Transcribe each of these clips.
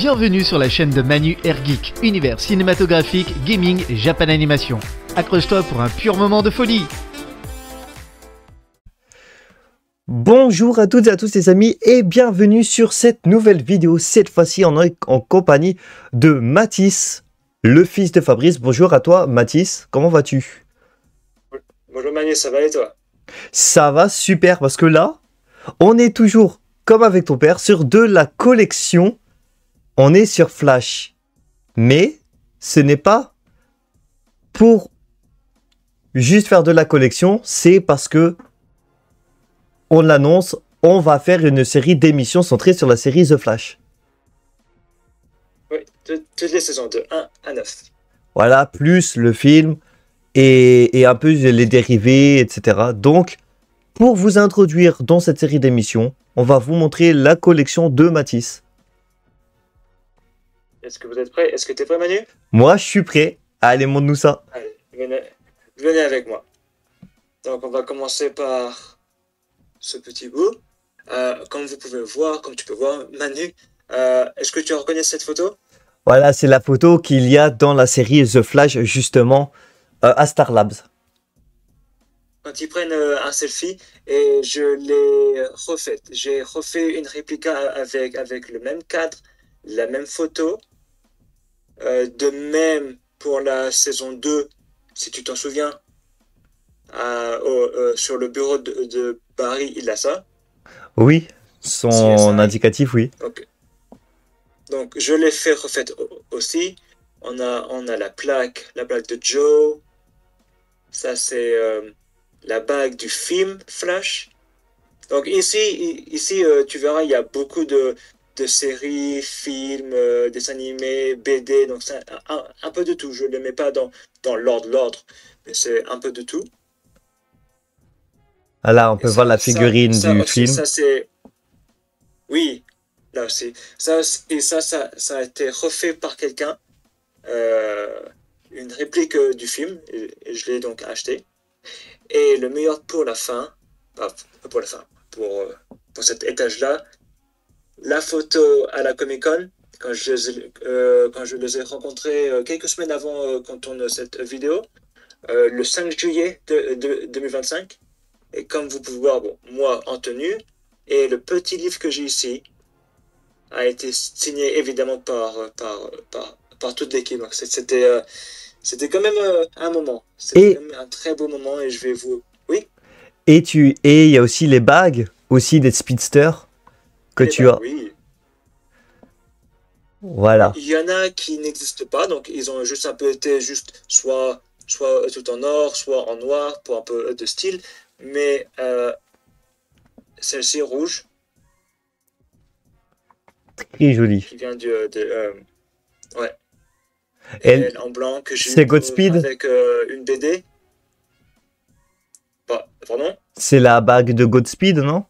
Bienvenue sur la chaîne de Manu Air Geek, univers cinématographique, gaming et Japan Animation. Accroche-toi pour un pur moment de folie. Bonjour à toutes et à tous les amis et bienvenue sur cette nouvelle vidéo. Cette fois-ci en compagnie de Mathis, le fils de Fabrice. Bonjour à toi Mathis, comment vas-tu? Bonjour Manu, ça va et toi? Ça va super parce que là, on est toujours comme avec ton père sur de la collection. On est sur Flash, mais ce n'est pas pour juste faire de la collection, c'est parce que on l'annonce, on va faire une série d'émissions centrées sur la série The Flash. Oui, toutes les saisons de 1 à 9. Voilà, plus le film et un peu les dérivés, etc. Donc, pour vous introduire dans cette série d'émissions, on va vous montrer la collection de Mathis. Est-ce que vous êtes prêts? Est-ce que tu es prêt Manu? Moi, je suis prêt. Allez, montre-nous ça. Allez, venez avec moi. Donc on va commencer par ce petit bout. Comme vous pouvez voir, comme tu peux voir, Manu, est-ce que tu reconnais cette photo? Voilà, c'est la photo qu'il y a dans la série The Flash, justement, à Star Labs. Quand ils prennent un selfie, et je l'ai refait. J'ai refait une réplique avec le même cadre, la même photo. De même pour la saison 2, si tu t'en souviens, sur le bureau de Barry, il a ça. Oui, son CSI. indicatif, oui. Donc je l'ai fait refaite aussi. On a la plaque de Joe. Ça c'est la bague du film Flash. Donc ici tu verras, il y a beaucoup de séries, films, dessins animés, BD, donc c'est un peu de tout. Je ne le mets pas dans l'ordre, mais c'est un peu de tout. Ah là, on peut voir la figurine du aussi, film. Ça c'est... Oui, là aussi. Ça a été refait par quelqu'un, une réplique du film, et je l'ai donc acheté. Et le meilleur pour la fin, pour cet étage-là, la photo à la Comic-Con, quand je les ai rencontrés quelques semaines avant qu'on tourne cette vidéo, le 5 juillet 2025. Et comme vous pouvez voir, bon, moi en tenue, et le petit livre que j'ai ici a été signé évidemment par toute l'équipe. Donc c'était quand même un moment. C'était quand même un très beau moment et je vais vous... Oui? Et il y a aussi les bagues, aussi des speedsters que tu as. Oui. Voilà. Il y en a qui n'existent pas, donc ils ont juste un peu été soit tout en or, soit en noir pour un peu de style, mais celle-ci rouge. Très jolie. Qui vient ouais. Elle en blanc que j'ai c'est Godspeed avec une BD. Pardon? C'est la bague de Godspeed, non?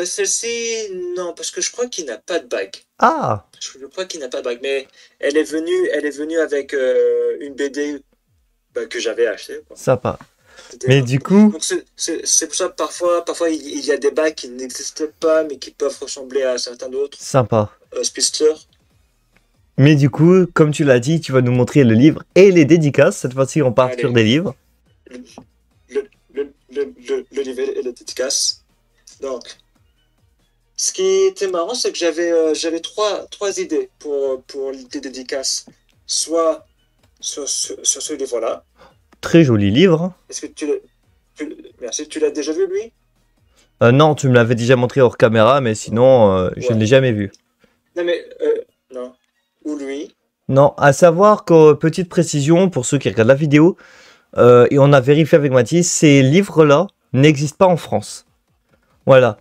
Celle-ci, non, parce que je crois qu'il n'a pas de bague. Ah! Je crois qu'il n'a pas de bague, mais elle est venue avec une BD que j'avais achetée. Sympa. Mais du coup... C'est pour ça que parfois il y a des bagues qui n'existent pas, mais qui peuvent ressembler à certains d'autres. Sympa. Speedster. Mais du coup, comme tu l'as dit, tu vas nous montrer le livre et les dédicaces. Cette fois-ci, on part sur des livres. Le livre et les dédicaces. Donc, ce qui était marrant, c'est que j'avais trois idées pour des dédicaces. Soit sur ce livre-là. Très joli livre. Est-ce que merci, tu l'as déjà vu, lui? Non, tu me l'avais déjà montré hors caméra, mais sinon, je ne l'ai jamais vu. Non, mais... non. Ou lui? Non, à savoir que, petite précision, pour ceux qui regardent la vidéo, et on a vérifié avec Mathis, ces livres-là n'existent pas en France. Voilà.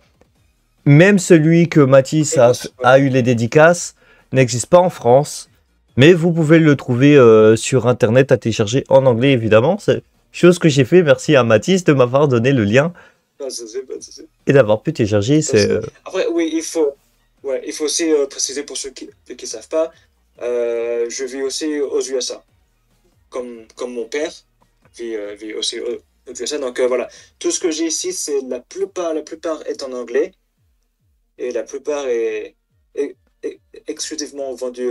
Même celui que Mathis a eu les dédicaces n'existe pas en France. Mais vous pouvez le trouver sur internet à télécharger en anglais évidemment. C'est chose que j'ai fait. Merci à Mathis de m'avoir donné le lien. Et d'avoir pu télécharger. Après, oui, il faut aussi préciser pour ceux qui ne savent pas. Je vis aussi aux USA. Comme mon père vit aussi aux USA. Donc voilà. Tout ce que j'ai ici, c'est la plupart est en anglais. Et la plupart est exclusivement vendus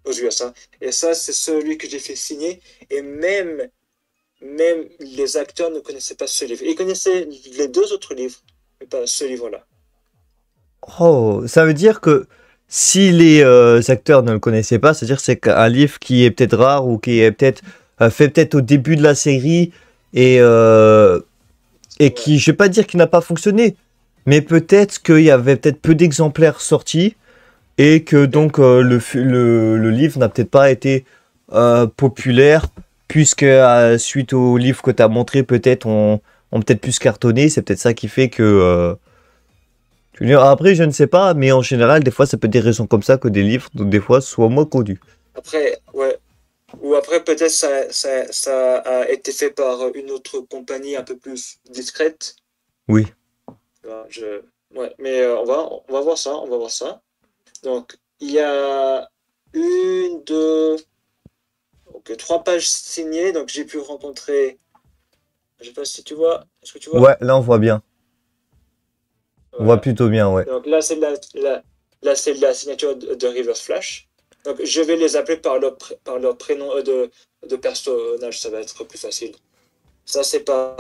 aux USA. Et ça, c'est celui que j'ai fait signer. Et même les acteurs ne connaissaient pas ce livre. Ils connaissaient les deux autres livres, mais pas ce livre-là. Oh, ça veut dire que si les acteurs ne le connaissaient pas, c'est-à-dire que c'est un livre qui est peut-être rare ou qui est peut-être fait peut-être au début de la série et, euh, et qui, je vais pas dire qu'il n'a pas fonctionné, mais peut-être qu'il y avait peut-être peu d'exemplaires sortis et que donc le livre n'a peut-être pas été populaire puisque suite au livre que tu as montré, peut-être on peut-être plus cartonné. C'est peut-être ça qui fait que après, je ne sais pas, mais en général, des fois, ça peut être des raisons comme ça que des livres, des fois, soient moins connus. Après, ouais. Ou après, peut-être ça a été fait par une autre compagnie un peu plus discrète. Oui. Voilà, ouais, mais on va voir ça, on va voir ça. Donc, il y a une, deux, ok, trois pages signées. Donc, j'ai pu rencontrer. Je sais pas si tu vois. Est-ce que tu vois? Ouais, là, on voit bien. On voit Voilà. plutôt bien, ouais. Donc là, là, c'est la signature de Reverse Flash. Donc, je vais les appeler par leur prénom de personnage. Ça va être plus facile. Ça, c'est par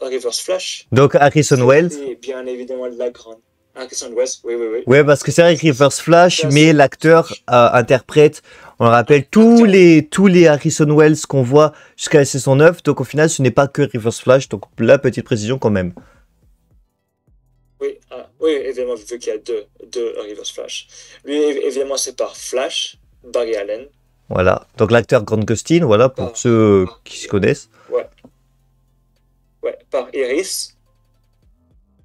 Reverse Flash. Donc, Harrison Wells. C'est bien évidemment la grande. Harrison Wells, oui, oui, oui. Ouais, parce que c'est vrai que Reverse Flash, Ça, mais c'est- l'acteur interprète, on le rappelle, tous les Harrison Wells qu'on voit jusqu'à la saison 9. Donc, au final, ce n'est pas que Reverse Flash. Donc, la petite précision quand même. Oui, oui, évidemment, vu qu'il y a deux Reverse Flash. Lui, évidemment, c'est par Flash, Barry Allen. Voilà. Donc, l'acteur Grant Gustin, voilà, pour Par, ceux qui se connaissent. ouais, ouais, par Iris.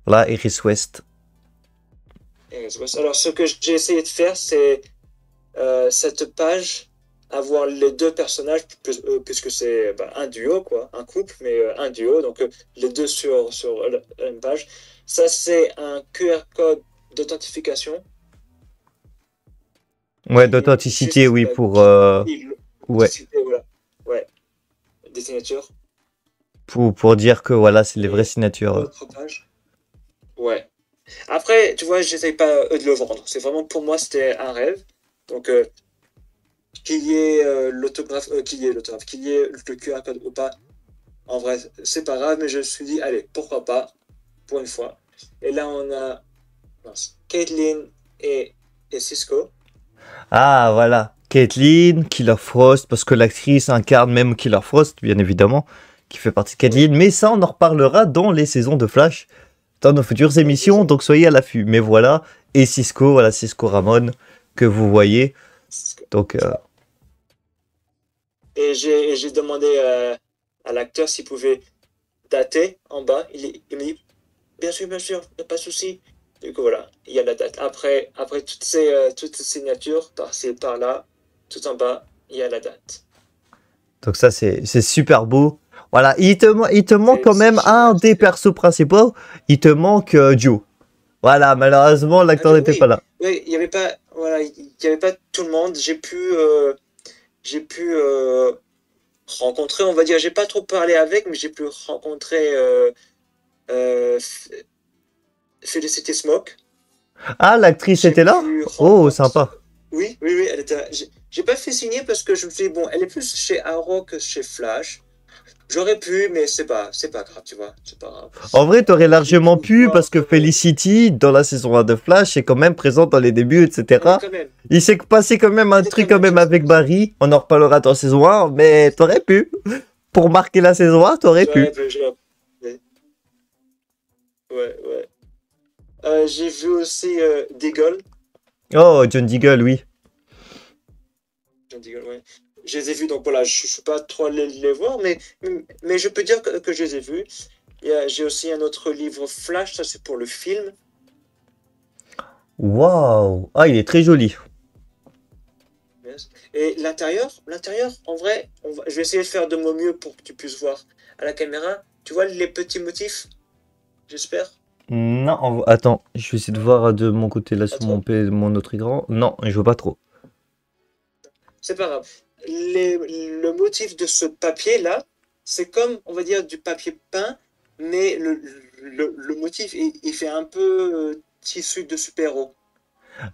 Là, Iris West. Iris West. Alors, ce que j'ai essayé de faire, c'est cette page, avoir les deux personnages, puisque c'est un duo, quoi, un couple, mais un duo, donc les deux sur la même page. Ça, c'est un QR code d'authentification. Ouais, d'authenticité, oui, pour... ouais. Voilà. Ouais, des signatures. Pour dire que, voilà, c'est les vraies Et signatures. autre page. Ouais. Après, tu vois, j'essaye pas de le vendre. C'est vraiment, pour moi, c'était un rêve. Donc, qu'il y ait l'autographe, qu'il y ait le QR code ou pas, en vrai, c'est pas grave, mais je me suis dit, allez, pourquoi pas, pour une fois. Et là, on a Caitlyn et Cisco. Ah, voilà. Caitlyn, Killer Frost, parce que l'actrice incarne même Killer Frost, bien évidemment, qui fait partie de Caitlyn. Mais ça, on en reparlera dans les saisons de Flash, dans nos futures émissions, donc soyez à l'affût. Mais voilà, et Cisco, voilà, Cisco Ramon, que vous voyez. Donc, Et j'ai demandé à l'acteur s'il pouvait dater en bas. Il me dit, bien sûr, pas de souci. Du coup, voilà, il y a la date. Après toutes ces signatures, par-ci, par-là, tout en bas, il y a la date. donc ça, c'est super beau. Voilà, il te manque quand même un des persos principaux. Il te manque Joe. Voilà, malheureusement, l'acteur n'était pas là. Oui, il n'y avait pas, voilà, il y avait pas tout le monde. J'ai pu rencontrer, on va dire, j'ai pas trop parlé avec, mais j'ai pu rencontrer euh, Felicity Smoke. Ah, l'actrice J'ai était là? pu Oh, rencontrer. sympa. Oui, elle était là. J'ai pas fait signer parce que je me suis dit, bon, elle est plus chez Arrow que chez Flash. J'aurais pu, mais c'est pas grave, tu vois, c'est pas grave. En vrai, t'aurais largement pu, parce que Felicity, dans la saison 1 de Flash, est quand même présente dans les débuts, etc. Ouais, quand même. Il s'est passé quand même un C'est truc quand quand même même avec Barry. On en reparlera dans saison 1, mais t'aurais pu. Pour marquer la saison 1, t'aurais pu. J'aurais pu. Ouais. J'ai vu aussi Deagle. Oh, John Deagle, oui. John Deagle, ouais. Je les ai vus, donc voilà, je suis pas trop allé les voir, mais je peux dire que je les ai vus. J'ai aussi un autre livre Flash, ça c'est pour le film. Waouh. Ah, il est très joli. Yes. Et l'intérieur, en vrai, je vais essayer de faire de mon mieux pour que tu puisses voir à la caméra. Tu vois les petits motifs, j'espère. Non, attends, je vais essayer de voir de mon côté là sur mon autre écran. Non, je vois pas trop. C'est pas grave. Le motif de ce papier-là, c'est comme, on va dire, du papier peint, mais le motif, il fait un peu tissu de super-héros.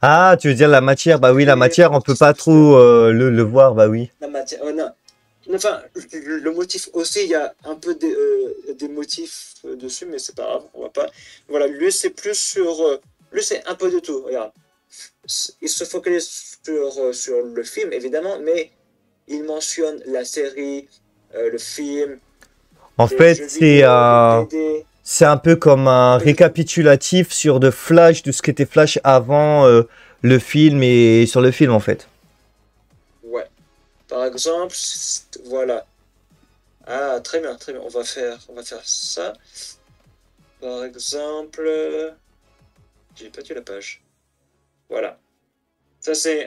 Ah, tu veux dire la matière? Bah oui, la Et matière, on peut pas trop le voir, bah oui. la matière, non. Enfin, le motif aussi, il y a un peu des motifs dessus, mais c'est pas grave, on va pas. Voilà, lui, c'est plus sur. Lui, c'est un peu de tout, regarde. Il se focalise sur le film, évidemment, mais il mentionne la série, le film, En les fait, jeux vidéo, les BD, c'est un peu comme un un peu de tout. récapitulatif sur de Flash, de ce qu'était Flash avant le film et sur le film en fait. Ouais. Par exemple, voilà. Ah, très bien, très bien. On va faire ça. Par exemple, j'ai pas tué la page. Voilà. Ça, c'est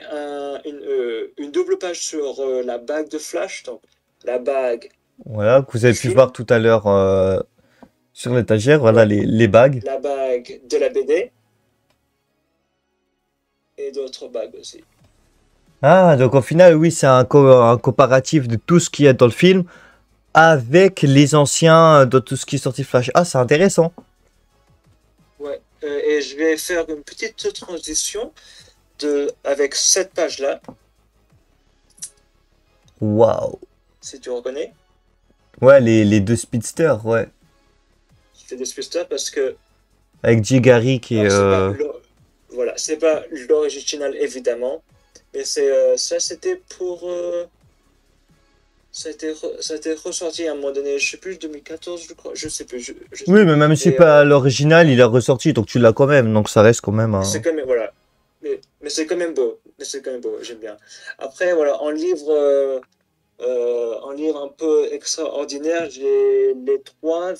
une double page sur la bague de Flash. Donc, la bague Voilà, que vous du avez pu voir film. tout à l'heure sur l'étagère, voilà Ouais. les bagues. La bague de la BD. Et d'autres bagues aussi. Ah, donc au final, oui, c'est un comparatif de tout ce qu'il y a dans le film avec les anciens de tout ce qui est sorti Flash. Ah, c'est intéressant. Ouais. Et je vais faire une petite transition avec cette page-là, Waouh. si tu reconnais. Ouais, les deux speedsters, ouais. C'est des spusters parce que Avec Jay Garrick et... alors, voilà, c'est pas l'original évidemment, mais ça c'était pour ça a été ressorti à un moment donné, je sais plus 2014 je crois, je sais plus, je sais Oui, plus. mais même si c'est Mais pas l'original, il est ressorti, donc tu l'as quand même. Donc ça reste quand même c'est un... quand même voilà, mais c'est quand même beau, mais c'est quand même beau, j'aime bien. Après voilà, en livre un peu extraordinaire, j'ai les trois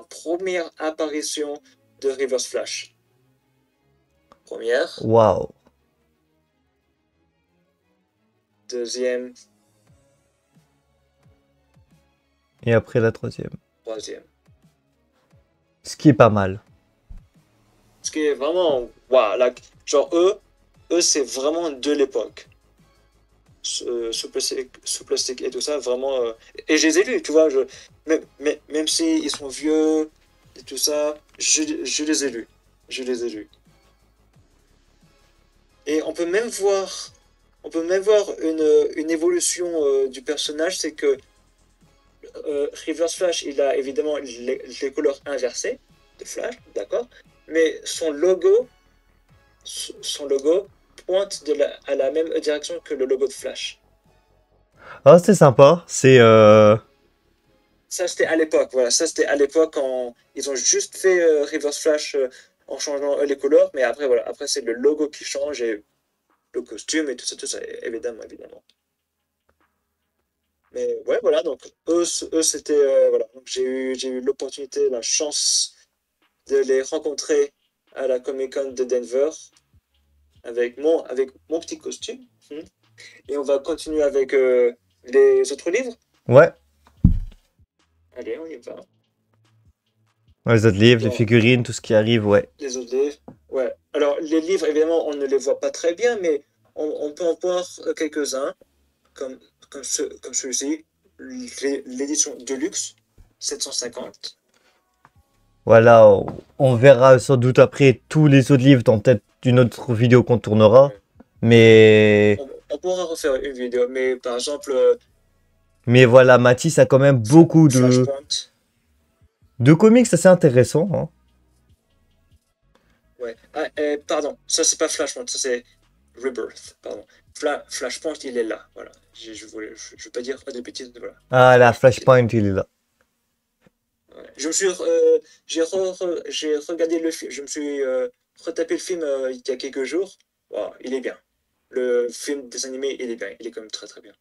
premières apparitions de Reverse Flash. Première, Waouh. deuxième, Et après la troisième. troisième. Ce qui est pas mal. Ce qui est vraiment, waouh, genre eux c'est vraiment de l'époque. Sous plastique et tout ça, vraiment. Et je les ai lus, tu vois, même si ils sont vieux et tout ça, je les ai lus. Je les ai lus. Et on peut même voir une évolution du personnage, c'est que Reverse Flash, il a évidemment les couleurs inversées de Flash, d'accord, mais son logo pointe à la même direction que le logo de Flash. Ah, c'est sympa. C'est... Ça, c'était à l'époque, voilà, ça, c'était à l'époque quand ils ont juste fait Reverse Flash en changeant les couleurs, mais après, voilà, après, c'est le logo qui change et le costume et tout ça, évidemment, évidemment. Mais ouais, voilà, donc eux c'était, voilà, donc j'ai eu l'opportunité, la chance de les rencontrer à la Comic Con de Denver avec mon petit costume. Et on va continuer avec les autres livres. Ouais. Allez, on y va. Les autres livres, les Donc, figurines, tout ce qui arrive, ouais. les autres livres. Ouais. Alors, les livres, évidemment, on ne les voit pas très bien, mais on peut en voir quelques-uns, comme, comme celui-ci, l'édition Deluxe, 750. Voilà, on verra sans doute après tous les autres livres dans peut-être une autre vidéo qu'on tournera. Ouais. Mais... On pourra refaire une vidéo, mais par exemple, Mais voilà, Matisse a quand même beaucoup Flashpoint. de comics assez intéressants, hein. Ouais. Ah, pardon, ça c'est pas Flashpoint, ça c'est Rebirth. Pardon. Flashpoint, il est là. Voilà. Je veux pas dire des bêtises. Voilà. Ah, la Flashpoint, il est là. Flashpoint, il est là. Ouais. J'ai regardé le film. Je me suis retapé le film il y a quelques jours. Wow, il est bien. Le film des animés, il est bien. Il est quand même très très bien.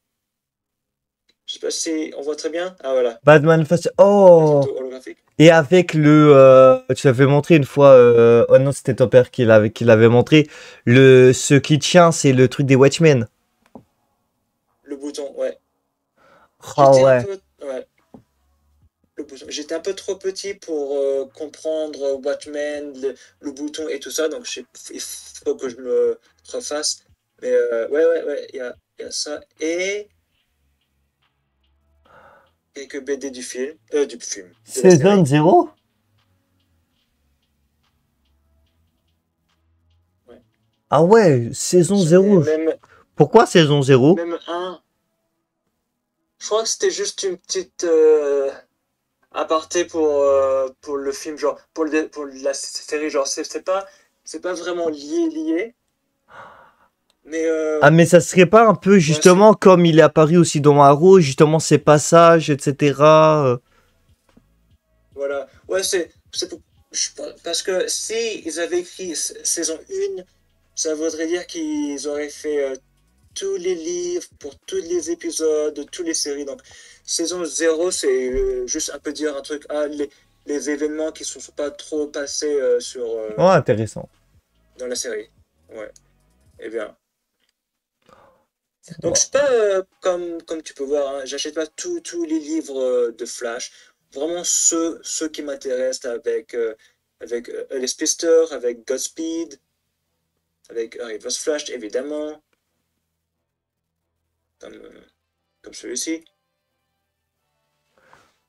Je sais pas si on voit très bien. Ah voilà, Batman Flash... la Oh! photo holographique. Et avec le... tu l'avais montré une fois... oh non, c'était ton père qui l'avait montré. Ce qui tient, c'est le truc des Watchmen. Le bouton, ouais. Ah J'étais un ouais. peu, ouais. J'étais un peu trop petit pour comprendre Watchmen, le bouton et tout ça, donc il faut que je me refasse. Mais ouais, il y a ça. Et quelques BD du film, de la Saison série. 0? Ah ouais, saison Et 0. même, Pourquoi saison 0? même un, je crois que c'était juste une petite aparté pour le film, genre, pour la série, genre, c'est pas vraiment lié, mais Ah, mais ça serait pas un peu ouais, c'est, justement comme il est apparu aussi dans Arrow, justement ces passages, etc. voilà, ouais, parce que si ils avaient écrit saison 1, ça voudrait dire qu'ils auraient fait tous les livres, pour tous les épisodes, toutes les séries. Donc, saison 0, c'est juste un peu dire un truc, les événements qui ne sont pas trop passés Oh, intéressant. dans la série. Ouais, eh bien. Donc, Ouais. je suis pas, comme tu peux voir, hein, j'achète pas tous les livres de Flash. Vraiment ceux qui m'intéressent avec les Spister, avec Godspeed, avec Reverse Flash, évidemment, comme, euh, comme celui-ci.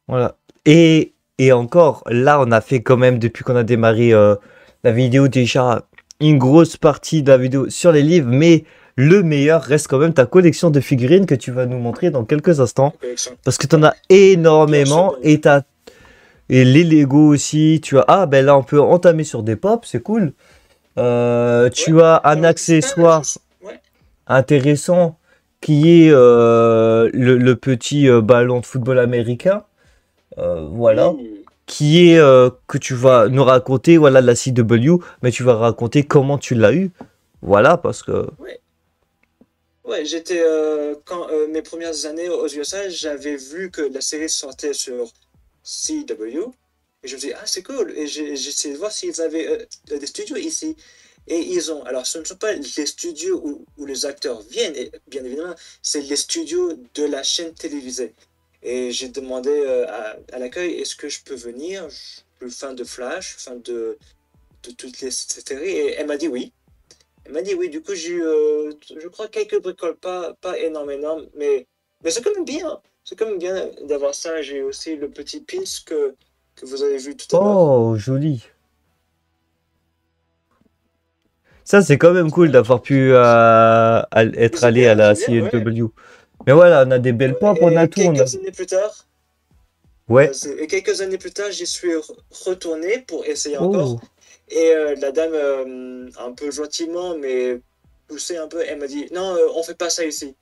Voilà. Et encore, là, on a fait quand même, depuis qu'on a démarré la vidéo, déjà une grosse partie de la vidéo sur les livres, mais le meilleur reste quand même ta collection de figurines que tu vas nous montrer dans quelques instants. Collection. Parce que tu en Ouais, as bien sûr, énormément bien sûr. et les Lego aussi. Tu as, ah, ben là, on peut entamer sur des pops, c'est cool. Ouais. Tu as un Alors, c'est pas accessoire juste. Ouais. intéressant qui est le petit ballon de football américain. Voilà. Oui. Qui est que tu vas nous raconter, voilà, la CW, mais tu vas raconter comment tu l'as eu. Voilà, parce que... Ouais. Ouais, j'étais. Quand mes premières années aux USA, j'avais vu que la série sortait sur CW. Et je me disais, ah, c'est cool. Et j'ai essayé de voir s'ils avaient des studios ici. Et ils ont. Alors, ce ne sont pas les studios où les acteurs viennent, bien évidemment, c'est les studios de la chaîne télévisée. Et j'ai demandé à l'accueil, est-ce que je peux venir? Je suis fan de Flash, fan de toutes les séries. Et elle m'a dit oui. Elle m'a dit oui. Du coup, j'ai eu, je crois, quelques bricoles, pas énormément, mais c'est quand même bien. C'est quand même bien d'avoir ça. J'ai aussi le petit pins que vous avez vu tout à l'heure. Oh, joli. Ça, c'est quand même cool Voilà, d'avoir pu petit pins. être allé à la J'aime bien, ouais. CW. Mais voilà, on a des belles pop, on a Et tout, on a... quelques années plus tard, Ouais. et quelques années plus tard, j'y suis retourné pour essayer encore. Oh. Et la dame, un peu gentiment, mais poussé un peu, elle m'a dit, non, on fait pas ça ici.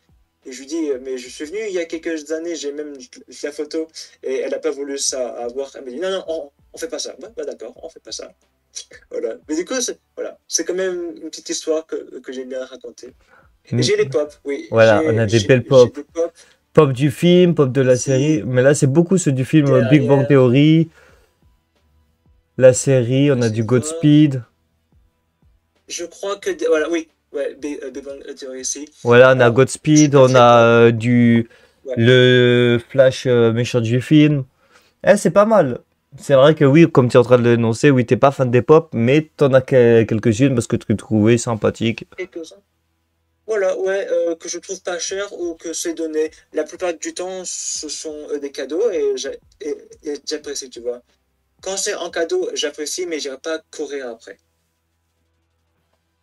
Et je lui dis, mais je suis venu il y a quelques années, j'ai même la photo, et elle n'a pas voulu ça avoir. Elle m'a dit, non, non, on fait pas ça. Bah, d'accord, on fait pas ça. Voilà. Mais du coup, voilà. C'est quand même une petite histoire que j'ai bien racontée. Et Mm. j'ai les pop, oui. Voilà, on a des belles J'ai pop. des pop. Pop du film, pop de la série. Si Mais là, c'est beaucoup ceux du film Big Bang derrière, Theory. La série, on a du laissez voir. Godspeed. Je crois que, voilà, oui. Ouais, Big Bang Theory ici. Voilà, on a Alors, je suis Godspeed, pas on très a pop. du Ouais. le Flash méchant du film. Eh, c'est pas mal. C'est vrai que oui, comme tu es en train de l'énoncer, oui, t'es pas fan des pop, mais t'en as quelques-unes parce que tu trouvais sympathique. Quelques-uns. Voilà, ouais, que je trouve pas cher ou que c'est donné. La plupart du temps, ce sont des cadeaux et j'apprécie, tu vois. Quand c'est en cadeau, j'apprécie, mais j'irai pas courir après.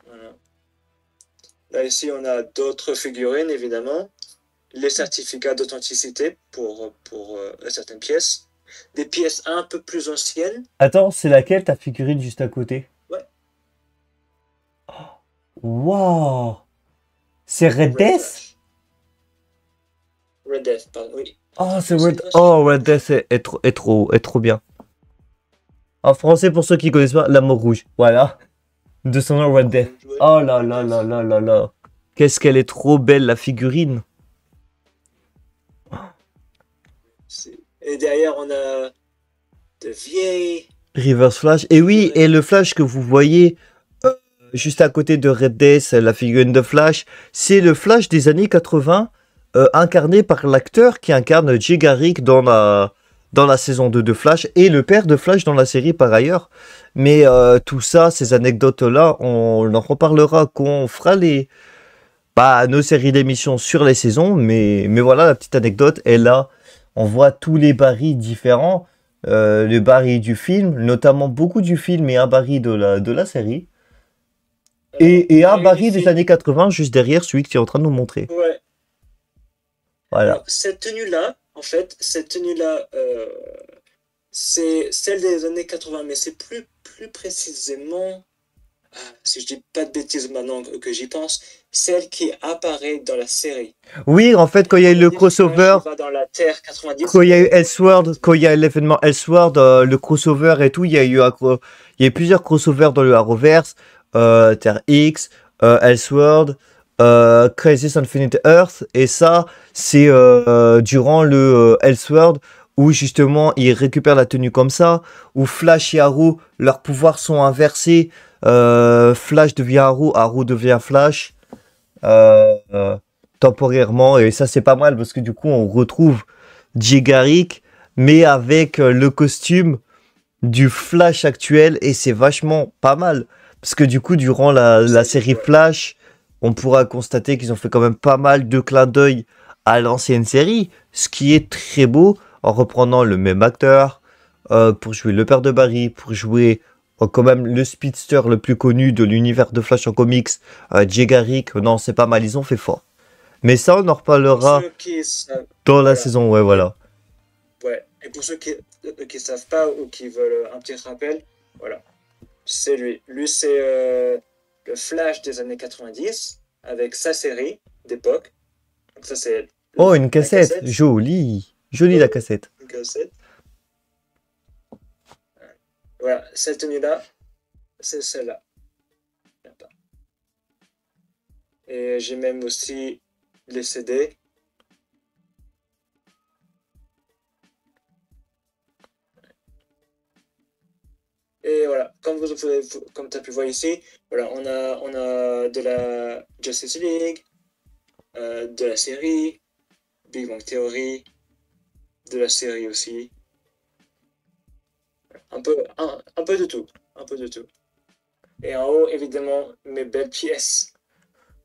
Voilà. Là, ici, on a d'autres figurines, évidemment. Les certificats d'authenticité pour certaines pièces. Des pièces un peu plus anciennes. Attends, c'est laquelle ta figurine juste à côté? Ouais, Waouh! C'est Red Red Death? Flash. Red Death, pardon, oui. Oh, c'est Je sais Red... pas si je Oh, peux Red Death est trop bien. En français, pour ceux qui connaissent pas, l'amour rouge. Voilà. De son nom, Red Death. jouer Oh là Red là là Death. là là là. Qu'est-ce qu'elle est trop belle, la figurine. Et derrière, on a de vieilles. Reverse Flash. Et oui, et le Flash que vous voyez juste à côté de Red Death, la figurine de Flash, c'est le Flash des années 80, incarné par l'acteur qui incarne Jay Garrick dans la saison 2 de Flash, et le père de Flash dans la série par ailleurs. Mais tout ça, ces anecdotes-là, on en reparlera quand on fera nos séries d'émissions sur les saisons. Mais voilà, la petite anecdote est là. On voit tous les Barry différents. Le Barry du film, notamment beaucoup du film et un Barry de la série. Et un Barry des réunifie. années 80 juste derrière celui que tu es en train de nous montrer. Ouais. Voilà. Alors, cette tenue-là, en fait, cette tenue-là, c'est celle des années 80, mais c'est plus précisément, si je dis pas de bêtises maintenant que j'y pense, celle qui apparaît dans la série. Oui, en fait, quand il y a eu le On dit Flash, crossover, il va dans la Terre 90. quand il y a eu Elseworld, quand il y a eu l'événement Elseworld, le crossover et tout, il y a eu, il y a eu plusieurs crossovers dans le Arrowverse, Terre X, Elseworld, Crisis Infinite Earth, et ça, c'est durant le Elseworld où justement ils récupèrent la tenue comme ça, où Flash et Arrow, leurs pouvoirs sont inversés, Flash devient Arrow, Arrow devient Flash. Temporairement, et ça c'est pas mal parce que du coup on retrouve Jay Garrick mais avec le costume du Flash actuel, et c'est vachement pas mal parce que du coup durant la série Flash on pourra constater qu'ils ont fait quand même pas mal de clins d'œil à l'ancienne série, ce qui est très beau, en reprenant le même acteur pour jouer le père de Barry, pour jouer quand même le speedster le plus connu de l'univers de Flash en comics, Jay Garrick. Non, c'est pas mal, ils ont fait fort. Mais ça, on en Pour reparlera ceux qui savent, dans la voilà. saison, ouais, voilà. Ouais. Et pour ceux qui savent pas ou qui veulent un petit rappel, voilà. C'est lui. Lui, c'est le Flash des années 90 avec sa série d'époque. Donc ça, c'est Oh, une la cassette, jolie. Jolie la cassette. Une cassette. Voilà, cette tenue-là, c'est celle-là. Là-bas. Et j'ai même aussi les CD. Et voilà, comme tu as pu voir ici, voilà, on a de la Justice League, de la série, Big Bang Theory, de la série aussi. Un peu de tout. Un peu de tout. Et en haut, évidemment, mes belles pièces.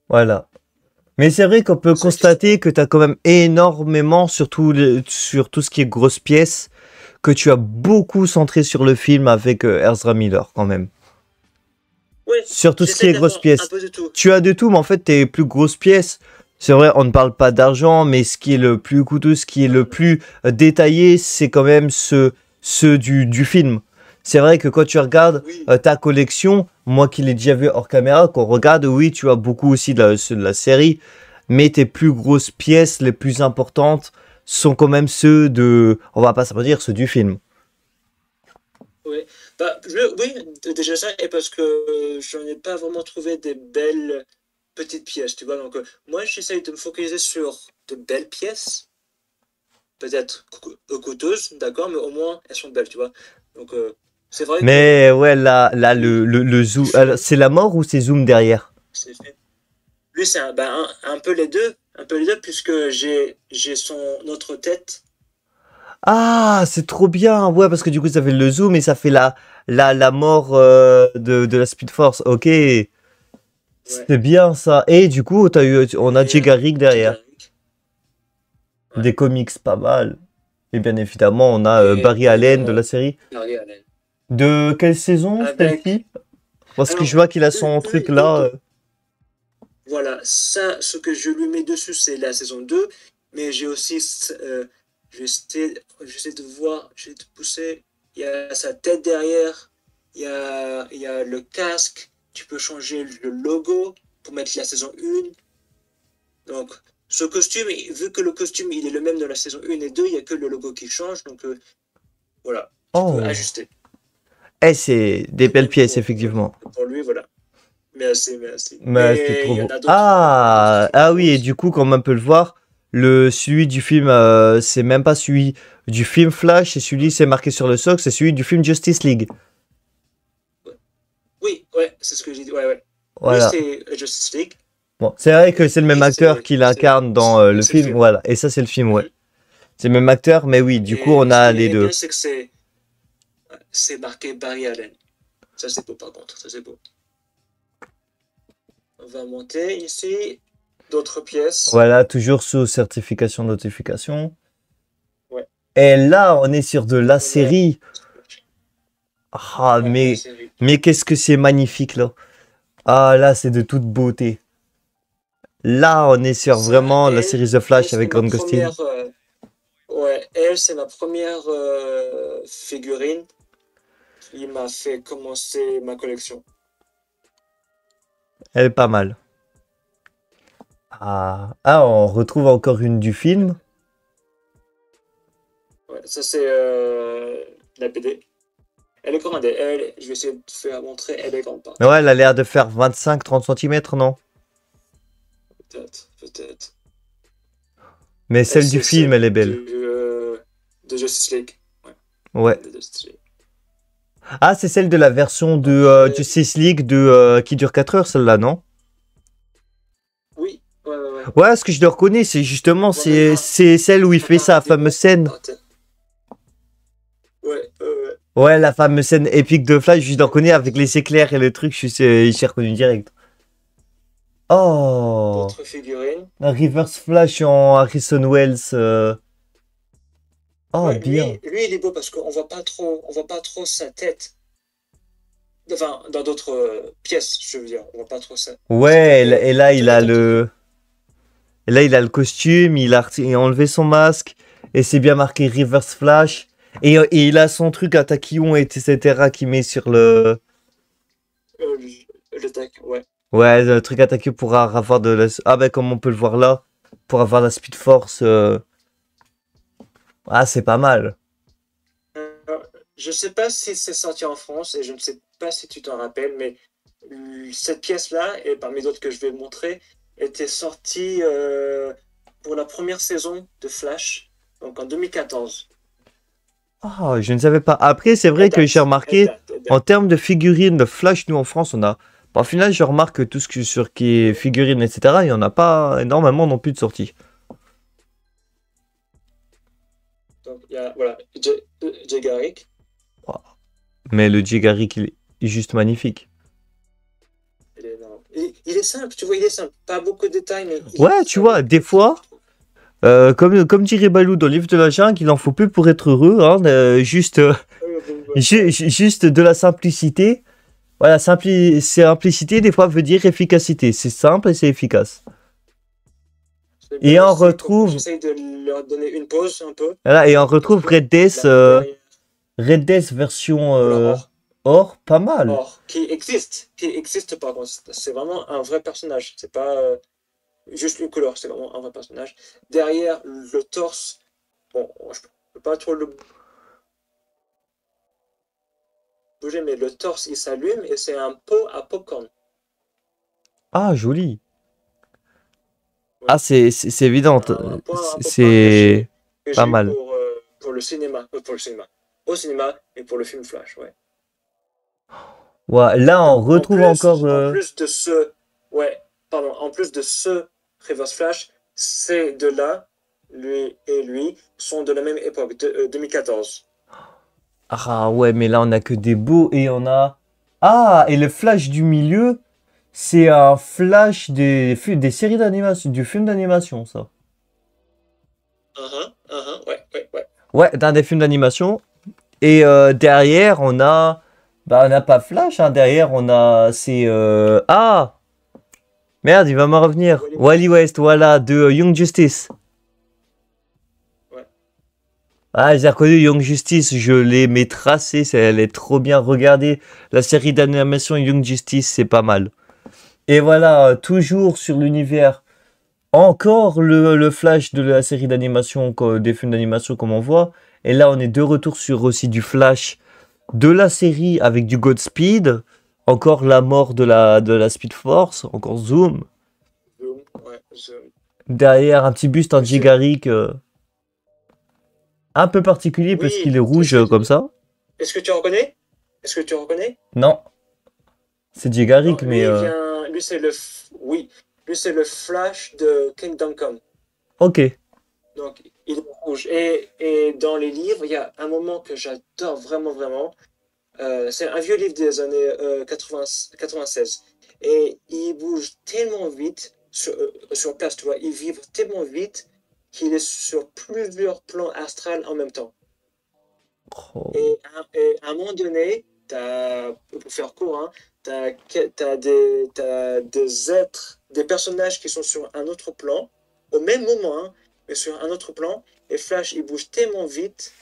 Voilà. Mais c'est vrai qu'on peut constater que tu as quand même énormément, surtout sur tout ce qui est grosses pièces, que tu as beaucoup centré sur le film avec Ezra Miller quand même. Oui, sur tout ce qui est grosses pièces. Un peu de tout. Tu as de tout, mais en fait, tes plus grosses pièces, c'est vrai, on ne parle pas d'argent, mais ce qui est le plus coûteux, ce qui est le plus détaillé, c'est quand même ceux du film. C'est vrai que quand tu regardes Oui. ta collection, moi qui l'ai déjà vu hors caméra, qu'on regarde, oui, tu as beaucoup aussi de la série, mais tes plus grosses pièces, les plus importantes, sont quand même ceux de, on va pas se dire, ceux du film. Oui, oui, déjà ça, et parce que j'en ai pas vraiment trouvé des belles petites pièces, tu vois. Donc, moi, j'essaye de me focaliser sur de belles pièces, peut-être coûteuses, d'accord, mais au moins, elles sont belles, tu vois. Donc, c'est vrai mais ouais, là le zoom, c'est la mort ou c'est zoom derrière? c'est fait. Lui, c'est un peu les deux, puisque j'ai notre tête. Ah, c'est trop bien. Ouais, parce que du coup, ça fait le zoom et ça fait la mort de la Speed Force. Ok. C'était bien ça. Et du coup, on a Jay Garrick derrière. Ouais. Des comics pas mal. Et bien évidemment, on a Barry Allen de la série. Barry Allen. De quelle saison celle-ci? Parce que je vois qu'il a son truc là. Voilà, ça, ce que je lui mets dessus, c'est la saison 2. Mais j'ai aussi, j'essaie de voir, je vais te pousser. Il y a sa tête derrière, il y a le casque. Tu peux changer le logo pour mettre la saison 1. Donc, ce costume, vu que le costume il est le même de la saison 1 et 2, il n'y a que le logo qui change. Donc, voilà, tu peux ajuster. Eh, c'est des belles pièces, effectivement. Pour lui, voilà. Merci. Mais c'est trop beau. Ah oui, et du coup, comme on peut le voir, celui du film, c'est même pas celui du film Flash, c'est celui, c'est marqué sur le socle, c'est celui du film Justice League. Oui, ouais, c'est ce que j'ai dit, ouais. Voilà. Lui, c'est Justice League. Bon, c'est vrai que c'est le même acteur qui l'incarne dans le film, voilà. Et ça, c'est le film, ouais. C'est le même acteur, mais oui, du coup, on a les deux. Ce qui est bien, c'est que c'est marqué Barry Allen. Ça, c'est beau, par contre. Ça, c'est beau. On va monter ici. D'autres pièces. Voilà, toujours sous certification, notification. Ouais. Et là, on est sur de la série. Ah, mais qu'est-ce que c'est magnifique, là. Ah, là, c'est de toute beauté. Là, on est sur Ça, vraiment la elle, série The Flash c'est avec ma Grant Gustin. première. Ouais, elle, c'est ma première figurine qui m'a fait commencer ma collection. Elle est pas mal. Ah, on retrouve encore une du film. Ouais, ça, c'est la BD. Elle est grande, je vais essayer de te faire montrer, elle est grande par Mais contre. ouais, elle a l'air de faire 25-30 cm, non? Peut-être, peut-être. Mais celle du C'est film, celle elle est belle. de Justice League. Ouais, Ouais. de Justice League. Ah, c'est celle de la version de Après, Justice League qui dure 4 heures, celle-là, non? oui, ouais, ouais, ouais. Ouais, ce que je le reconnais, c'est justement, Ouais, mais c'est celle où il fait sa fameuse scène. Ouais, ouais. Ouais, la fameuse scène épique de Flash, je le reconnais avec les éclairs et le truc, j'ai reconnu direct. Oh! D'autres figurines. Un Reverse Flash en Harrison Wells. Oh, Ouais, bien. lui, il est beau parce on voit pas trop sa tête. Enfin, dans d'autres pièces, je veux dire, on voit pas trop sa tête, Ouais, mais et là, tout il est a intact. le costume, il a enlevé son masque, et c'est bien marqué Reverse Flash. Et il a son truc à taquillon, etc., qui met sur le. Le tac, ouais. Ouais, le truc à taquillon pour avoir de la. Ah, ben, comme on peut le voir là, pour avoir la Speed Force. Ah, c'est pas mal. Euh, je sais pas si c'est sorti en France et je ne sais pas si tu t'en rappelles, mais cette pièce-là, et parmi d'autres que je vais montrer, était sortie pour la première saison de Flash, donc en 2014. Ah, je ne savais pas. Après, c'est vrai que j'ai Elle remarqué, date, elle en date. termes de figurines de Flash, nous en France, on a. Bon, au final, je remarque que tout ce sur qui est figurines, etc., il n'y en a pas énormément non plus de sorties. Donc il y a, voilà, Jay Garrick. Wow. Mais le Jigaric, il est juste magnifique. Il est énorme. Il est simple, tu vois, il est simple. Pas beaucoup de détails, mais Ouais, tu vois, des fois, comme dirait Balou dans le livre de la jungle, il en faut peu pour être heureux, hein, juste de la simplicité. Voilà, simplicité, des fois, veut dire efficacité. C'est simple et c'est efficace. C'est Et bien on aussi, retrouve, j'essaye de leur donner une pause un peu. voilà, et on Parce retrouve que derrière, Red Death version voilà, or. or, pas mal. Or, qui existe par contre. C'est vraiment un vrai personnage. C'est pas juste une couleur, c'est vraiment un vrai personnage. Derrière le torse, bon, je peux pas trop le bouger, mais le torse il s'allume et c'est un pot à popcorn. Ah, joli. Ouais. Ah, c'est évident. Un pot à popcorn C'est que pas j'ai eu mal. pour le cinéma. Pour le cinéma. Au cinéma et pour le film Flash, ouais. Ouais, là, on Donc retrouve encore. en plus de ce, ouais, pardon, en plus de ce Reverse Flash, ces deux-là, lui et lui, sont de la même époque, 2014. Ah ouais, mais là, on a que des beaux et on a. Ah, et le flash du milieu, c'est un flash des séries d'animation, du film d'animation, ça. Ouais, ouais, ouais. Ouais, dans des films d'animation. Et derrière, on a. Bah, on n'a pas Flash, hein. Derrière, on a. C'est. Ah! Merde, il va me revenir. Wally Wally West, voilà, de Young Justice. Ouais. Ah, j'ai reconnu Young Justice, je l'ai mais tracé, elle est trop bien. Regardez la série d'animation Young Justice, c'est pas mal. Et voilà, toujours sur l'univers. Encore le flash de la série d'animation, des films d'animation comme on voit. Et là, on est de retour sur aussi du flash de la série avec du Godspeed. Encore la mort de la Speed Force. Encore Zoom. Zoom, ouais, Zoom. Derrière, un petit buste en Monsieur. Jigaric. Un peu particulier parce qu'il Oui, est rouge comme ça. est-ce que tu reconnais? Est-ce que tu reconnais? Non, c'est Non, Jigaric, mais lui c'est oui, lui c'est le Flash de Kingdom Come. ok. Donc, il est rouge. Et dans les livres, il y a un moment que j'adore vraiment, vraiment. C'est un vieux livre des années 80 96. Et il bouge tellement vite sur place, tu vois. Il vibre tellement vite qu'il est sur plusieurs plans astrales en même temps. Oh. Et à un moment donné, pour faire court, hein, t'as des êtres, des personnages qui sont sur un autre plan, au même moment, hein, mais sur un autre plan, et Flash, il bouge tellement vite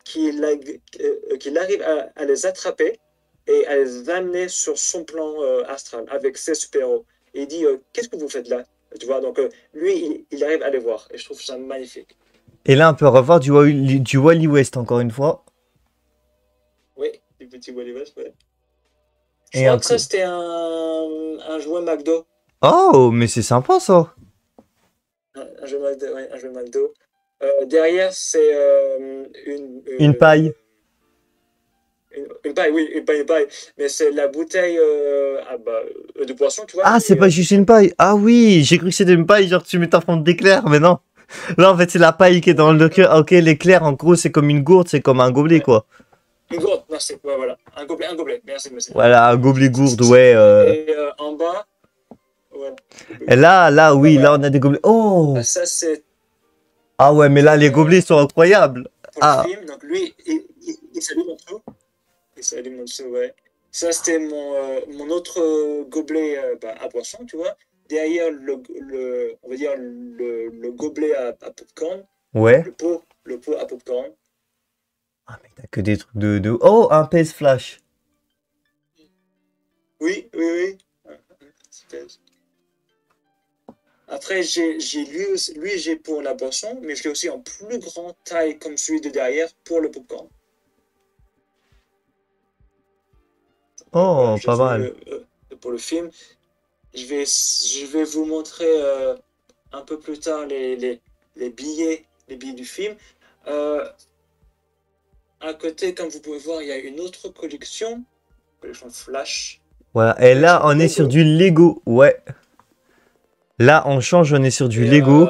qu'il arrive à les attraper et à les amener sur son plan astral avec ses super-héros. Et il dit, qu'est-ce que vous faites là? Tu vois, donc lui, il arrive à les voir, et je trouve ça magnifique. Et là, on peut revoir du Wally West encore une fois. Oui, du petit Wally West, ouais. Je Et crois un que ça, peu. c'était un jouet McDo. Oh, mais c'est sympa ça. Un jeu McDo, ouais, un jeu McDo. Derrière, c'est Une paille. une paille, oui, une paille. Mais c'est la bouteille de boisson, tu vois. Ah, c'est pas juste une paille. Ah oui, j'ai cru que c'était une paille, genre tu mets ta fonte d'éclair, mais non. Là, en fait, c'est la paille qui est dans le cœur. Ok, l'éclair, en gros, c'est comme une gourde, c'est comme un gobelet, Ouais. quoi. Une gourde, merci. Ouais, voilà. Un gobelet. Merci, merci. Voilà, un gobelet gourde, ouais. Et en bas, voilà. Et là, oui, là, Voilà. on a des gobelets. Oh! Ça, c'est Ah ouais, mais là, les gobelets sont incroyables. pour le Ah, film. Donc, lui, il s'allume en dessous. Il s'allume en dessous, ouais. Ça, c'était mon autre gobelet à boisson, tu vois. Derrière, on va dire, le gobelet à popcorn. ouais. Le pot à popcorn. Ah, mais t'as que des trucs de... Oh, un PS Flash. Oui, oui, oui. Après, lui, j'ai pour la boisson, mais je l'ai aussi en plus grand taille comme celui de derrière pour le popcorn. Voilà, Oh, je pas finis mal. pour le film. Je vais vous montrer un peu plus tard les billets du film. Euh, à côté, comme vous pouvez voir, il y a une autre collection Flash, Voilà. Et là, collection on est sur Lego. du Lego. Ouais. Là, on change, on est sur du Et Lego.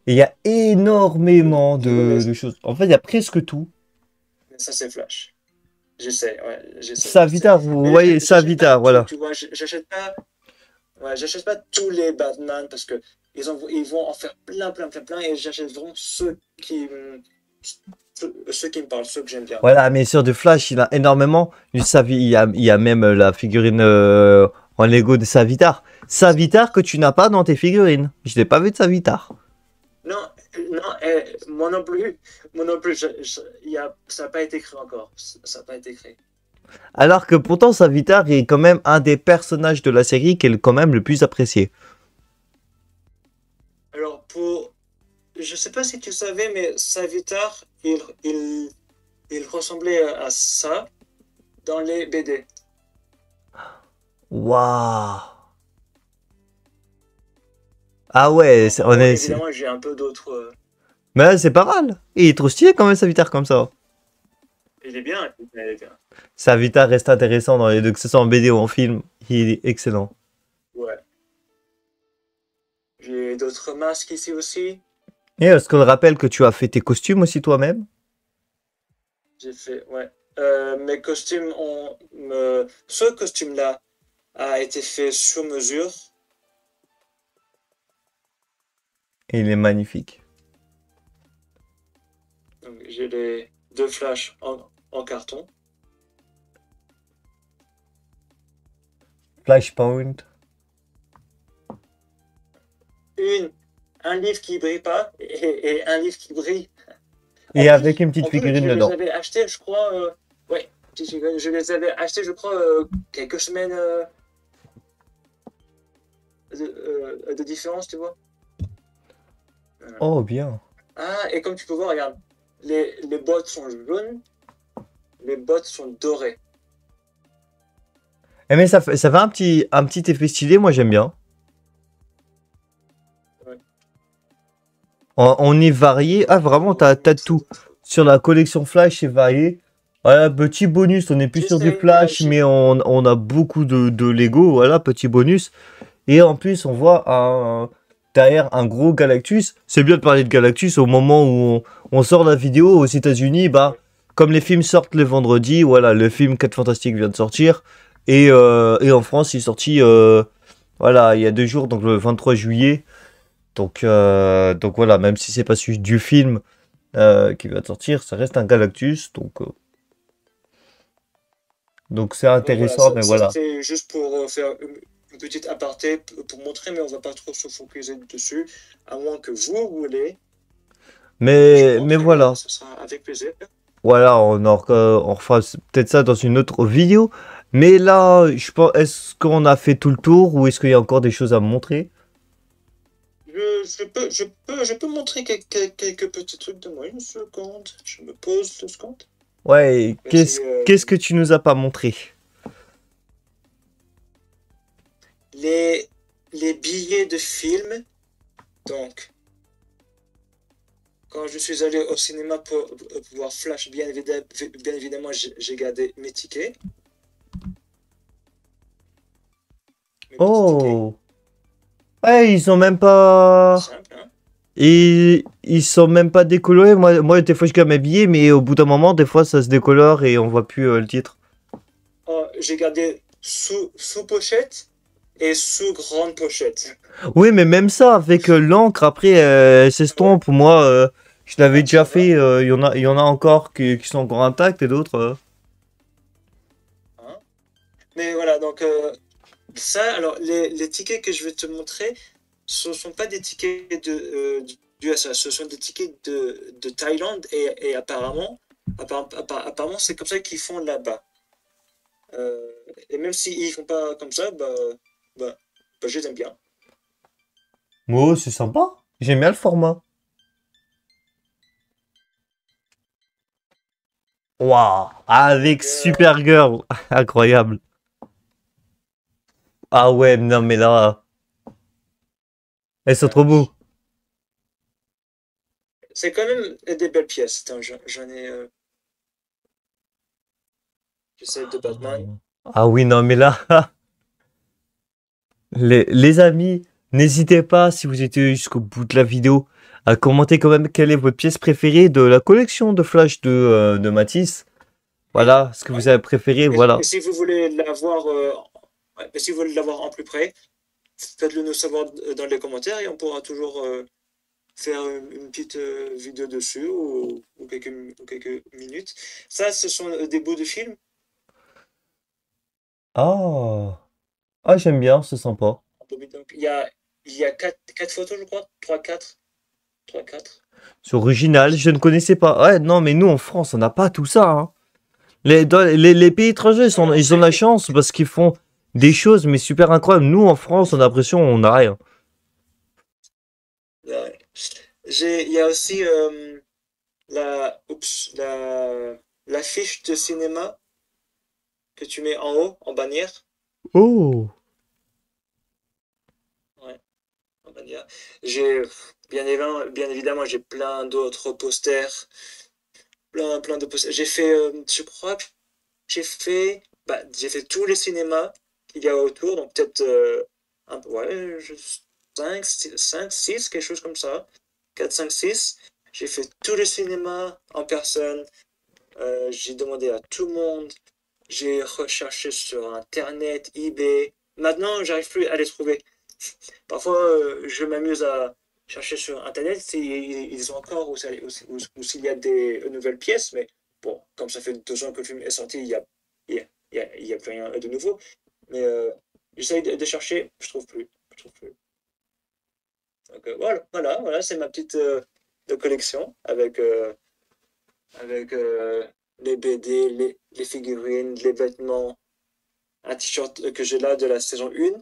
Et il y a énormément mais de choses. En fait, il y a presque tout. ça, c'est Flash. J'essaie, ouais, j'essaie. Savitar, vous Mais voyez, j'achète pas Savitar, tout, voilà. tu vois, j'achète pas tous les Batman parce que ils vont en faire plein, et j'achète vraiment ceux qui me parlent, ceux que j'aime bien. Voilà, mais sur du Flash, il a énormément. Il y a même la figurine en Lego de Savitar. Savitar que tu n'as pas dans tes figurines. Je l'ai pas vu de Savitar. Non, non, moi non plus, ça n'a pas été créé encore, ça n'a pas été créé. Alors que pourtant, Savitar est quand même un des personnages de la série qui est quand même le plus apprécié. Alors je sais pas si tu savais, mais Savitar, il ressemblait à ça dans les BD. Waouh! Ah ouais, on Bon, est. évidemment, j'ai un peu d'autres. Mais là, c'est pas mal. Il est trop stylé quand même, Savitar comme ça. Il est bien, il est bien. Savitar reste intéressant dans les deux, que ce soit en BD ou en film. Il est excellent. Ouais. J'ai d'autres masques ici aussi. Et est-ce qu'on rappelle que tu as fait tes costumes aussi toi-même? J'ai fait, ouais. Mes costumes ce costume-là a été fait sur mesure. Et il est magnifique. Donc, j'ai les deux flashs en carton. Flashpoint. Un livre qui brille pas et un livre qui brille. Et avec une petite En plus, figurine je les dedans. avais achetés, je crois. Ouais, je les avais achetés, je crois, quelques semaines de différence, tu vois. Oh, bien. Ah, et comme tu peux voir, regarde, les bottes sont jaunes, les bottes sont dorées. Eh mais ça fait un petit effet stylé, moi j'aime bien. Ouais. On est varié. Ah, vraiment, t'as tout. Sur la collection Flash, c'est varié. Voilà, petit bonus, on est plus sur du J'essaie, Flash, mais on a beaucoup de Lego. Voilà, petit bonus. Et en plus, on voit derrière un gros Galactus. C'est bien de parler de Galactus au moment où on sort la vidéo aux États-Unis. Bah, comme les films sortent le vendredi, voilà, le film 4 Fantastiques vient de sortir. Et en France, il est sorti voilà, il y a 2 jours, donc le 23 juillet. Donc voilà, même si c'est pas celui du film qui va sortir, ça reste un Galactus. Donc Donc c'est Donc voilà, intéressant, mais ça voilà. c'était juste pour faire une petite aparté pour montrer, mais on va pas trop se focaliser dessus, à moins que vous voulez que je Mais montre, et voilà. ce sera avec plaisir. Voilà, on refera peut-être ça dans une autre vidéo. Mais là, je pense, est-ce qu'on a fait tout le tour ou est-ce qu'il y a encore des choses à me montrer? Je peux montrer quelques petits trucs de moi. Une seconde, je me pose 2 secondes. Ouais, Merci. qu'est-ce que tu nous as pas montré? Les, les billets de film. Donc, quand je suis allé au cinéma pour voir Flash, bien évidemment, j'ai gardé mes tickets. Mes petits tickets. Oh! Ouais, ils sont même pas. Simple, hein. Et ils sont même pas décolorés. Moi, des fois, je garde mes billets, mais au bout d'un moment, des fois, ça se décolore et on voit plus le titre. Oh, j'ai gardé sous pochette et sous grande pochette. Oui, mais même ça, avec l'encre, après, elle s'estompe. Moi, je l'avais Ah, déjà ça va. fait. Il y en a encore qui sont encore intacts et d'autres. Hein. Mais voilà, donc ça, alors les tickets que je vais te montrer, ce ne sont pas des tickets du USA, ce sont des tickets de Thaïlande et apparemment c'est comme ça qu'ils font là-bas. Et même s'ils ne font pas comme ça, bah, je les aime bien. Oh, c'est sympa. J'aime bien le format. Waouh, avec Euh, Supergirl. Incroyable. Ah ouais, non, mais là, elles sont trop beaux. c'est quand même des belles pièces. Attends, j'en ai celle de Batman. Ah oui, non, mais là, les amis, n'hésitez pas, si vous étiez jusqu'au bout de la vidéo, à commenter quand même quelle est votre pièce préférée de la collection de Flash de Matisse. Voilà, ce que vous Ouais. avez préféré, voilà. Et si vous voulez l'avoir ouais, et si vous voulez l'avoir en plus près, faites-le nous savoir dans les commentaires et on pourra toujours faire une petite vidéo dessus ou quelques minutes. Ça, ce sont des bouts de film. Ah, ah j'aime bien, c'est sympa. Donc, il y a quatre photos, je crois. Trois, quatre. C'est original, je ne connaissais pas. Ouais, non, mais nous en France, on n'a pas tout ça, hein. Les pays étrangers, Non, non, ils ont la chance parce qu'ils font des choses, mais super incroyables. Nous, en France, on a l'impression on n'a rien. ouais. Il y a aussi la fiche de cinéma que tu mets en haut, en bannière. Oh! Ouais, en bannière. J'ai, bien évidemment, j'ai plein d'autres posters. Plein de posters. J'ai fait, je crois que j'ai fait tous les cinémas qu'il y a autour, donc peut-être ouais, 5, 6, quelque chose comme ça. 4, 5, 6. J'ai fait tous les cinémas en personne. J'ai demandé à tout le monde. J'ai recherché sur Internet, eBay. Maintenant, j'arrive plus à les trouver. Parfois, je m'amuse à chercher sur Internet ils ont encore ou s'il y a des nouvelles pièces, mais bon, comme ça fait 2 ans que le film est sorti, il y a plus rien de nouveau. Mais j'essaye de chercher, je trouve plus. Je trouve plus. Donc voilà, c'est ma petite de collection avec les BD, les figurines, les vêtements, un t-shirt que j'ai là de la saison 1,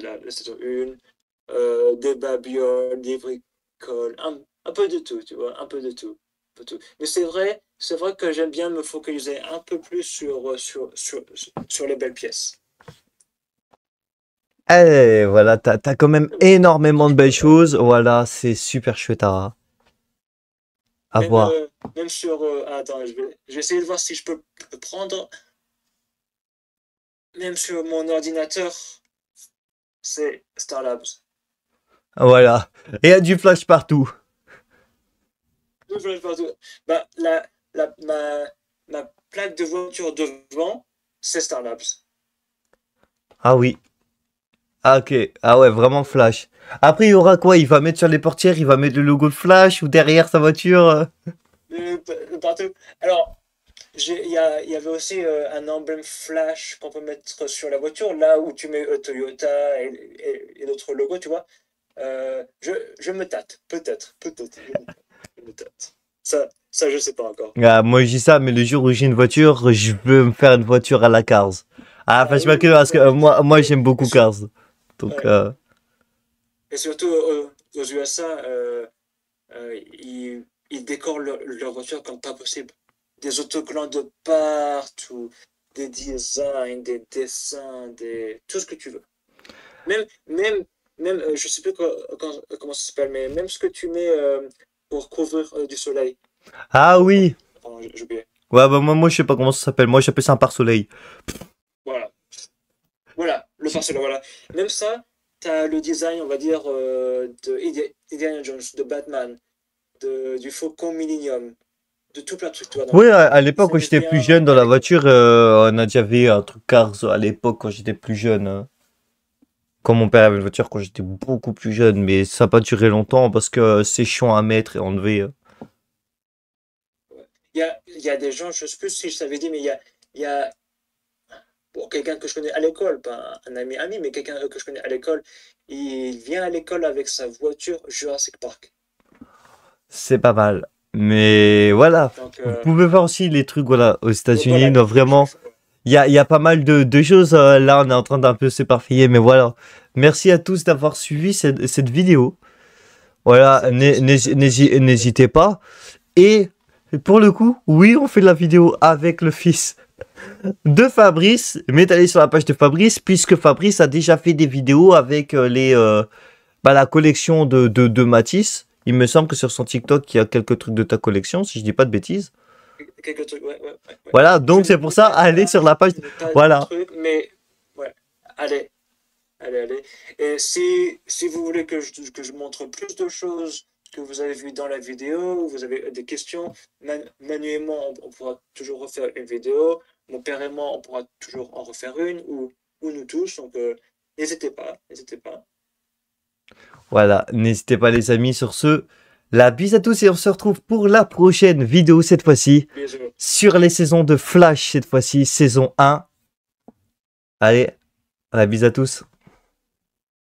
la saison 1, des babioles, des bricoles, un peu de tout, tu vois, un peu de tout. Un peu de tout. Mais c'est vrai que j'aime bien me focaliser un peu plus sur les belles pièces. Eh, voilà, t'as quand même énormément de belles choses. Voilà, c'est super chouette à Même, voir. même sur... attends, je vais essayer de voir si je peux prendre... Même sur mon ordinateur, c'est Starlabs. Voilà. Et il y a du flash partout. Tout flash partout. Bah, ma plaque de voiture devant, c'est Starlabs. Ah oui. Ah ok. Ah ouais, vraiment flash. Après, il y aura quoi? Il va mettre sur les portières, il va mettre le logo de Flash ou derrière sa voiture. Partout. Alors, Il y avait aussi un emblème flash qu'on peut mettre sur la voiture, là où tu mets Toyota et d'autres logos, tu vois. Je me tâte, peut-être, je me tâte. Ça, je sais pas encore. Ah, moi, je dis ça, mais le jour où j'ai une voiture, je veux me faire une voiture à la Cars. Ah, enfin, je Oui, parce que ouais. moi j'aime beaucoup Et, Cars. Donc, ouais. Et surtout aux USA, ils décorent leur voiture comme pas possible. Des autocollants de partout, des designs, des dessins, tout ce que tu veux. Même, même, je sais plus comment ça s'appelle, mais même ce que tu mets pour couvrir du soleil. ah Oh, oui. pardon, j'ai oublié. Ouais, bah, moi, je sais pas comment ça s'appelle. Moi, j'appelle ça un pare-soleil. Voilà. Voilà, le pare-soleil, voilà. Même ça, tu as le design, on va dire, de Indiana Jones, de Batman, du Faucon Millennium, de tout plein de trucs, tu vois. Oui, Donc, à l'époque, ça quand j'étais plus vient jeune dans la avec. voiture, on a déjà vu un truc Cars à l'époque quand j'étais plus jeune, hein. Quand mon père avait une voiture quand j'étais beaucoup plus jeune, mais ça n'a pas duré longtemps parce que c'est chiant à mettre et enlever. Il y a des gens, je ne sais plus si je t'avais dit, mais il y a bon, quelqu'un que je connais à l'école, pas un ami, mais quelqu'un que je connais à l'école, il vient à l'école avec sa voiture Jurassic Park. C'est pas mal. Mais voilà, Donc, vous pouvez voir aussi les trucs, voilà, aux États-Unis, voilà, non, vraiment, il y a pas mal de choses. Là, on est en train d'un peu s'éparpiller, mais voilà. Merci à tous d'avoir suivi cette vidéo. merci Voilà, à tous. n'hésitez pas. Et pour le coup, oui, on fait de la vidéo avec le fils de Fabrice, mais allez sur la page de Fabrice, puisque Fabrice a déjà fait des vidéos avec la collection de Matisse. Il me semble que sur son TikTok, il y a quelques trucs de ta collection, si je dis pas de bêtises. Quelques trucs, ouais. Voilà, Je donc c'est pour n'ai ça, allez sur la page. je n'ai pas de Voilà. trucs, mais ouais, allez, allez. Et si vous voulez que je montre plus de choses que vous avez vues dans la vidéo, ou vous avez des questions, Manu et moi, on pourra toujours refaire une vidéo. Mon père et moi, on pourra toujours en refaire une, ou nous tous. Donc, n'hésitez pas, n'hésitez pas. Voilà, n'hésitez pas les amis sur ce. La bise à tous et on se retrouve pour la prochaine vidéo cette fois-ci. Bisous. Sur les saisons de Flash cette fois-ci, saison 1. Allez, la bise à tous.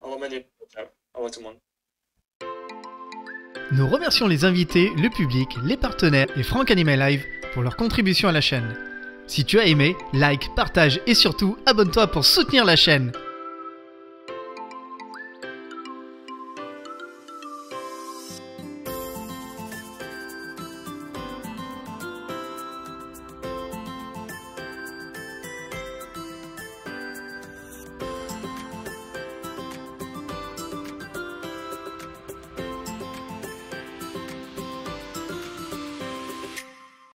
Au revoir Manu. Ciao. Au revoir tout le monde. Nous remercions les invités, le public, les partenaires et Franck Animal Live pour leur contribution à la chaîne. Si tu as aimé, like, partage et surtout abonne-toi pour soutenir la chaîne.